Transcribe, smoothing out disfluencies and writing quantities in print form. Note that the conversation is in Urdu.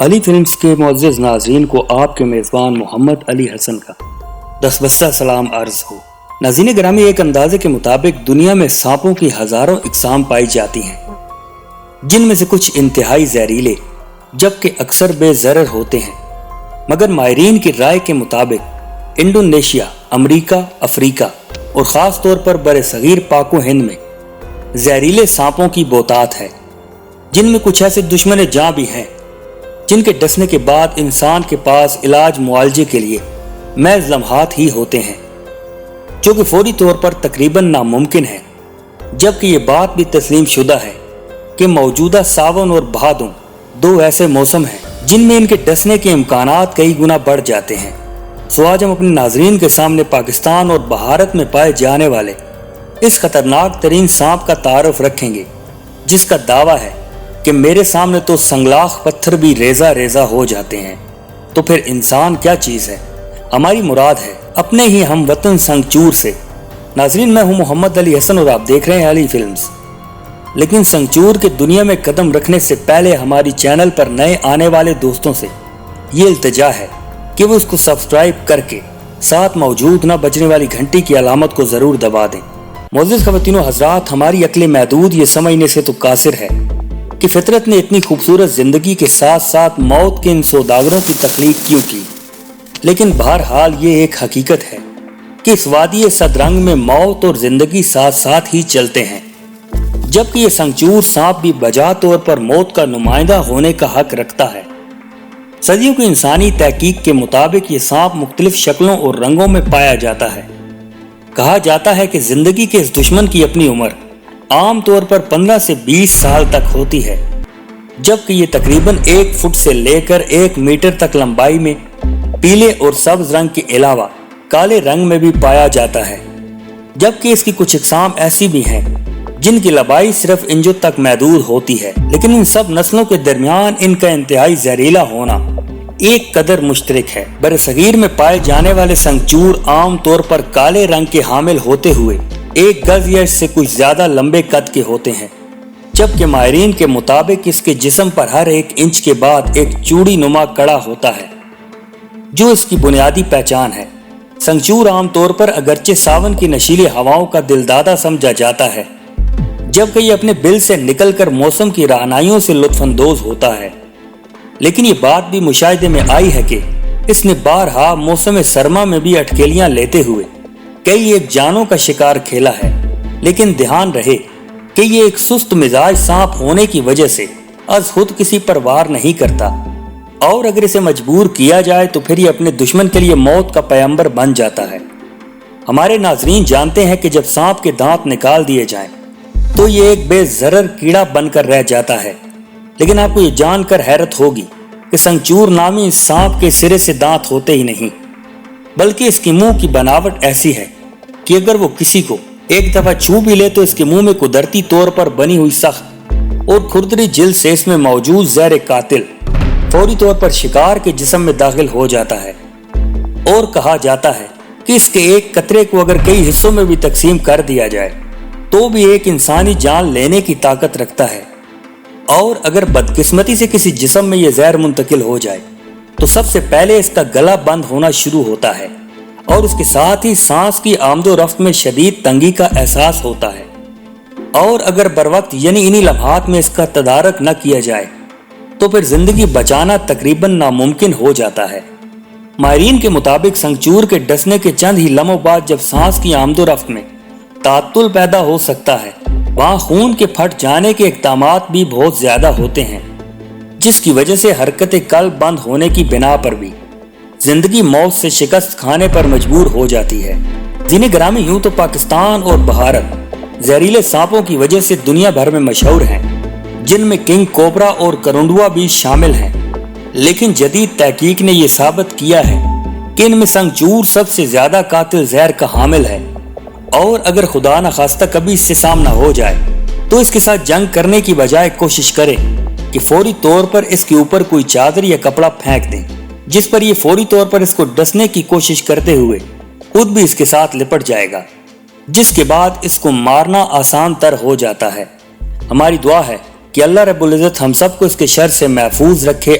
علی فلمز کے معزز ناظرین کو آپ کے میزبان محمد علی حسن کا دستبستہ سلام عرض ہو۔ ناظرین گرامی، ایک اندازے کے مطابق دنیا میں سانپوں کی ہزاروں اقسام پائی جاتی ہیں، جن میں سے کچھ انتہائی زہریلے جبکہ اکثر بے ضرر ہوتے ہیں، مگر ماہرین کی رائے کے مطابق انڈونیشیا، امریکہ، افریقہ اور خاص طور پر برصغیر پاک و ہند میں زہریلے سانپوں کی بہتات ہے، جن میں کچھ ایسے دشمن جاں بھی ہیں جن کے ڈسنے کے بعد انسان کے پاس علاج معالجے کے لیے محض لمحات ہی ہوتے ہیں، جو کہ فوری طور پر تقریباً ناممکن ہے، جبکہ یہ بات بھی تسلیم شدہ ہے کہ موجودہ ساون اور بھادوں دو ایسے موسم ہیں جن میں ان کے ڈسنے کے امکانات کئی گنا بڑھ جاتے ہیں۔ سو آج ہم اپنے ناظرین کے سامنے پاکستان اور بھارت میں پائے جانے والے اس خطرناک ترین سانپ کا تعارف رکھیں گے، جس کا دعویٰ ہے کہ میرے سامنے تو سنگلاخ پتھر بھی ریزہ ریزہ ہو جاتے ہیں، تو پھر انسان کیا چیز ہے؟ ہماری مراد ہے اپنے ہی ہم وطن سنگچور سے۔ ناظرین، میں ہوں محمد علی حسن اور آپ دیکھ رہے ہیں علی فلمز۔ لیکن سنگچور کے دنیا میں قدم رکھنے سے پہلے ہماری چینل پر نئے آنے والے دوستوں سے یہ التجا ہے کہ وہ اس کو سبسکرائب کر کے ساتھ موجود نہ بجنے والی گھنٹی کی علامت کو ضرور دبا دیں۔ معزز خواتین و حضرات، ہماری عقل محدود یہ سمجھنے سے تو قاصر ہے کہ فطرت نے اتنی خوبصورت زندگی کے ساتھ ساتھ موت کے ان سوداگروں کی تخلیق کیوں کی، لیکن بہرحال یہ ایک حقیقت ہے کہ اس وادی صدرنگ میں موت اور زندگی ساتھ ساتھ ہی چلتے ہیں، جبکہ یہ سنگچور سانپ بھی بجا طور پر موت کا نمائندہ ہونے کا حق رکھتا ہے۔ صدیوں کی انسانی تحقیق کے مطابق یہ سانپ مختلف شکلوں اور رنگوں میں پایا جاتا ہے۔ کہا جاتا ہے کہ زندگی کے اس دشمن کی اپنی عمر عام طور پر 15 سے 20 سال تک ہوتی ہے، جبکہ یہ تقریباً 1 فٹ سے لے کر 1 میٹر تک لمبائی میں پیلے اور سبز رنگ کے علاوہ کالے رنگ میں بھی پایا جاتا ہے، جبکہ اس کی کچھ اقسام ایسی بھی ہیں جن کی لمبائی صرف انچوں تک محدود ہوتی ہے، لیکن ان سب نسلوں کے درمیان ان کا انتہائی زہریلا ہونا ایک قدر مشترک ہے۔ برصغیر میں پائے جانے والے سنگچور عام طور پر کالے رنگ کے حامل ہوتے ہوئے 1 گز یا اس سے کچھ زیادہ لمبے قد کے ہوتے ہیں، جبکہ ماہرین کے مطابق اس کے جسم پر ہر 1 انچ کے بعد ایک چوڑی نما کڑا ہوتا ہے، جو اس کی بنیادی پہچان ہے۔ سنگچور عام طور پر اگرچہ ساون کی نشیلی ہواؤں کا دلدادہ سمجھا جاتا ہے، جبکہ یہ اپنے بل سے نکل کر موسم کی رہنائیوں سے لطف اندوز ہوتا ہے، لیکن یہ بات بھی مشاہدے میں آئی ہے کہ اس نے بارہا موسم سرما میں بھی اٹکیلیاں لیتے ہوئے کئی ایک جانوں کا شکار کھیلا ہے، لیکن دھیان رہے کہ یہ ایک سست مزاج سانپ ہونے کی وجہ سے از خود کسی پر وار نہیں کرتا، اور اگر اسے مجبور کیا جائے تو پھر یہ اپنے دشمن کے لیے موت کا پیغمبر بن جاتا ہے۔ ہمارے ناظرین جانتے ہیں کہ جب سانپ کے دانت نکال دیے جائیں تو یہ ایک بے ضرر کیڑا بن کر رہ جاتا ہے، لیکن آپ کو یہ جان کر حیرت ہوگی کہ سنگچور نامی اس سانپ کے سرے سے دانت ہوتے ہی نہیں، بلکہ اس کے منہ کی بناوٹ ایسی ہے کہ اگر وہ کسی کو ایک دفعہ چھو بھی لے تو اس کے منہ میں قدرتی طور پر بنی ہوئی سخت اور کھردری جلد سے اس میں موجود زہر قاتل فوری طور پر شکار کے جسم میں داخل ہو جاتا ہے، اور کہا جاتا ہے کہ اس کے ایک قطرے کو اگر کئی حصوں میں بھی تقسیم کر دیا جائے تو بھی ایک انسانی جان لینے کی طاقت رکھتا ہے، اور اگر بدقسمتی سے کسی جسم میں یہ زہر منتقل ہو جائے تو سب سے پہلے اس کا گلا بند ہونا شروع ہوتا ہے، اور اس کے ساتھ ہی سانس کی آمد و رفت میں شدید تنگی کا احساس ہوتا ہے، اور اگر بروقت یعنی انہی لمحات میں اس کا تدارک نہ کیا جائے تو پھر زندگی بچانا تقریباً ناممکن ہو جاتا ہے۔ ماہرین کے مطابق سنگچور کے ڈسنے کے چند ہی لمحوں بعد جب سانس کی آمد و رفت میں تعطل پیدا ہو سکتا ہے، وہاں خون کے پھٹ جانے کے اقدامات بھی بہت زیادہ ہوتے ہیں، جس کی وجہ سے حرکت قلب بند ہونے کی بنا پر بھی زندگی موت سے شکست کھانے پر مجبور ہو جاتی ہے۔ دین گرامی، یوں تو پاکستان اور بھارت زہریلے سانپوں کی وجہ سے دنیا بھر میں مشہور ہیں، جن میں کنگ کوبرا اور کرنڈوا بھی شامل ہیں، لیکن جدید تحقیق نے یہ ثابت کیا ہے کہ ان میں سنگچور سب سے زیادہ قاتل زہر کا حامل ہے، اور اگر خدا نخواستہ کبھی اس سے سامنا ہو جائے تو اس کے ساتھ جنگ کرنے کی بجائے کوشش کرے کہ فوری طور پر اس کے اوپر کوئی چادر یا کپڑا پھینک دیں، جس پر یہ فوری طور پر اس کو ڈسنے کی کوشش کرتے ہوئے خود بھی اس کے ساتھ لپٹ جائے گا، جس کے بعد اس کو مارنا آسان تر ہو جاتا ہے۔ ہماری دعا ہے کہ اللہ رب العزت ہم سب کو اس کے شر سے محفوظ رکھے۔